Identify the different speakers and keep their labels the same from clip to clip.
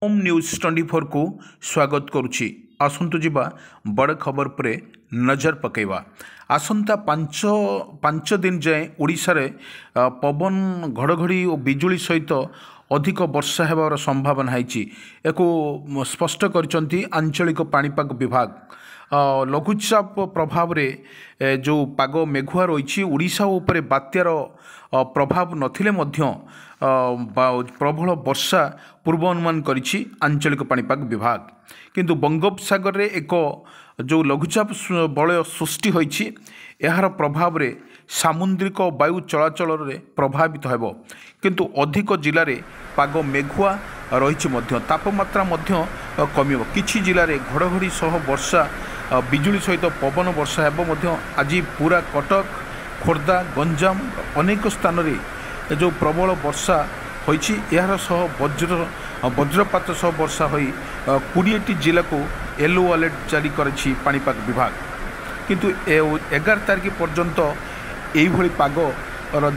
Speaker 1: Home news 24 को स्वागत करुछि। आसंतु जिबा बड़ खबर पर नजर पकेवा। आसंता पांच दिन जाए ओडिशा रे पवन घड़घड़ी और बिजुली सहित अधिक वर्षा हेबार संभावना है। एको स्पष्ट करिसंती आंचलिक पाणीपाग विभाग। लघुचाप प्रभाव रे जो पाग मेघुआ रही ओडिशा उपरे बात्यार प्रभाव नथिले मध्य प्रबल वर्षा पूर्वानुमान करिछि आंचलिक पाणीपाग विभाग। किंतु बंगोपसागर रे एक जो लघुचाप बलय सृष्टि होइछि यार प्रभाव रे सामुद्रिक वायु चलाचल रे प्रभावित हेबो। किंतु अधिक जिले में पाग मेघुआ रही तापमात्रा कमिबो। किछि जिले में घड़घड़ी सह वर्षा बिजुली सहित पवन वर्षा हेबो। आज पूरा कटक खोर्धा गंजाम अनेक स्थान रे जो प्रबल वर्षा होइछि यार सह वज्रपात सह वर्षा होई 20टी जिला को येलो अलर्ट जारी करिछि पाणीपाग विभाग। किंतु 11 तारिख पर्यंत यही पाग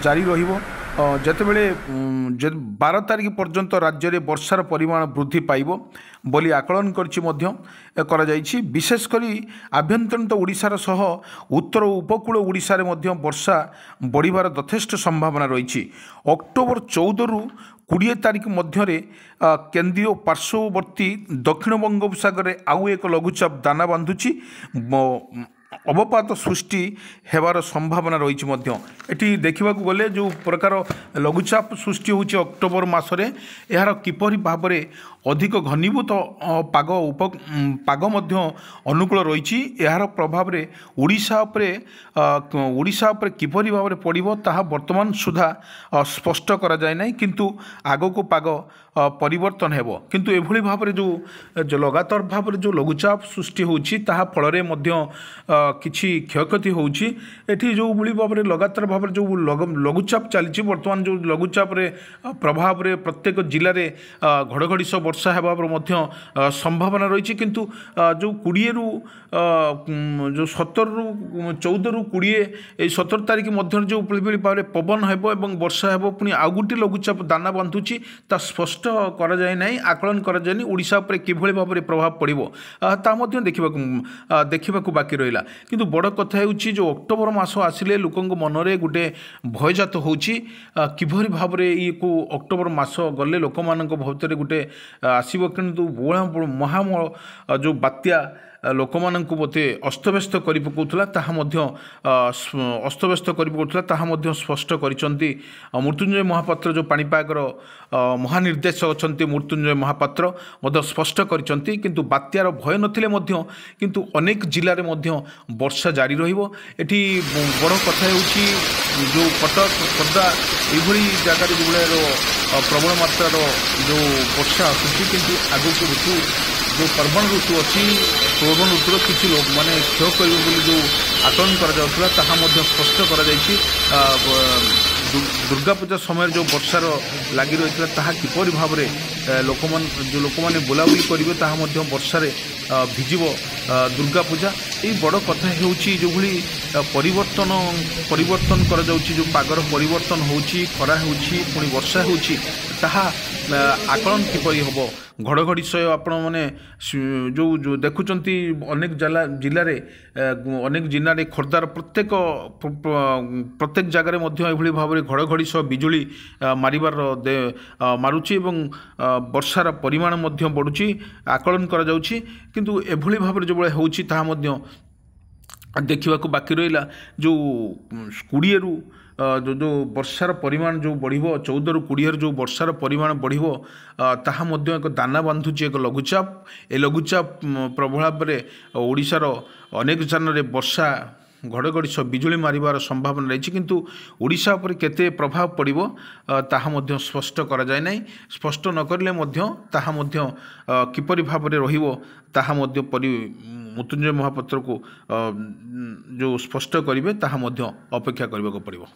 Speaker 1: जारी रहिबो। जेतेबेले 12 तारिख पर्यंत राज्य में वर्षार परिमाण वृद्धि पाइब बोली आकलन करा जाइछि। विशेषकर आभ्यंतरीण ओडिशार सह उत्तर उपकूल ओडिशा रे मध्य वर्षा बढ़िबार यथेष्ट संभावना रही। अक्टोबर 14 रु 20 तारिख मध्य केन्द्रीय पार्श्ववर्ती दक्षिण बंगोपसागर में आउ एक लघुचाप दाना बांधुची अवपात सृष्टि हेबार संभावना रही। एटी देखा गले जो प्रकार लघुचाप सृष्टि होची अक्टोबर मासरे यार किपरि भाव में अधिक घनीभूत पाग मध्य अनुकूल रही। यार प्रभाव में ओडिशा उपरे किपरि भाव में पड़िबो ताहा वर्तमान सुधा स्पष्ट करा जाय नै। किंतु आगको पाग परिवर्तन हेबो। किंतु एभली भाव में जो लगातार भाव में जो लघुचाप सृष्टि होची ताहा फल रे मध्य किछि क्षयक्षति होची। एठी जो भली भाव में लगातार भाव में जो लघुचाप चली वर्तमान जो लघुचाप रे प्रभाव रे प्रत्येक जिले में घड़घड़ी सह वर्षा हेबार मध्य संभावना रही। किंतु जो 20 रु जो 17 रु 14 रु 20 17 तारिख मध्य जो भाव में पवन हेबो एवं वर्षा हेबो पुणी आउ गोटे लघुचाप दाना बांधुची ता स्पष्ट करा जाय नै। आकलन करा जाय नै ओडिशा पर किभली भाव में प्रभाव पड़िबो ता मध्य देखिबा बाकी रहिला। किंतु बड़ कथा हेउची जो अक्टोबर मास आसिले लोकंक मनरे गोटे भयजात होउची किभली भाव में ये को अक्टोबर मास गले लोक मानक भविष्य गोटे आसीबो। किंतु महामूल जो बात्या लोक मानक बोते अस्तव्यस्त करि पकौथला ताहा मध्य अस्तव्यस्त करि पकौथला ताहा मध्य स्पष्ट करिसंती मृत्युंजय महापात्र जो पाणीपागर महानिर्देशक अछंती मृत्युंजय महापात्र मध्य स्पष्ट करिसंती। किंतु बात्यार भय नथिले मध्य किंतु अनेक जिले में मध्य वर्षा जारी रहिबो। एठी बड़ कथा हेउची जो कटक खोर्धा एभली जगह जो प्रबल मात्रार जो वर्षा आसुची किंतु आगक ऋतु जो पर्वण ऋतु अच्छी पर्वण ऋतुर किसी लोक मैंने क्षय कर जो आकलन कर स्पष्ट कर दुर्गा पूजा समय जो वर्षार लगी रही है किपरि भाव में जो लोक मैंने बुलाबुली करेंगे ताहा वर्षा भिजिब दुर्गा पूजा। ये बड़ कथा होउची जो भली परिवर्तन कर जाउची जो पागर परिवर्तन होउची खरा होउची पुणी वर्षा होउची ताहा आकलन किपरि हबो। घड़घड़ी सह आपण मैंने जो देखुंट अनेक जिले में अनेक जिले में खोर्धार प्रत्येक जगार मध्य भाव में घड़घड़ी सह बिजुली मारुची वर्षार परिमाण बढ़ुची आकलन करा जाउची। किंतु एभली भाव में जो होउची ताहा देखा बाकी रहा। जो 20 रु जो वर्षार परिमाण जो बढ़िबो 14 रु 20 जो वर्षार परिमाण बढ़िबो ताहा मध्य एक दाना बांधुची एक लघुचाप। ए लघुचाप प्रभाव में ओडिशार अनेक स्थान में वर्षा घड़घड़ी सह बिजुली मारिबार संभावना रही। किंतु ओडिशा पर केते प्रभाव पड़िबो ताहा मध्य स्पष्ट करा जाय नै। स्पष्ट न करले मध्य ताहा मध्य किपरि भाव में रहिबो ताहा मध्य मृत्युंजय महापात्र को जो स्पष्ट करिवे ताहा मध्य अपेक्षा करबाको पड़िबो।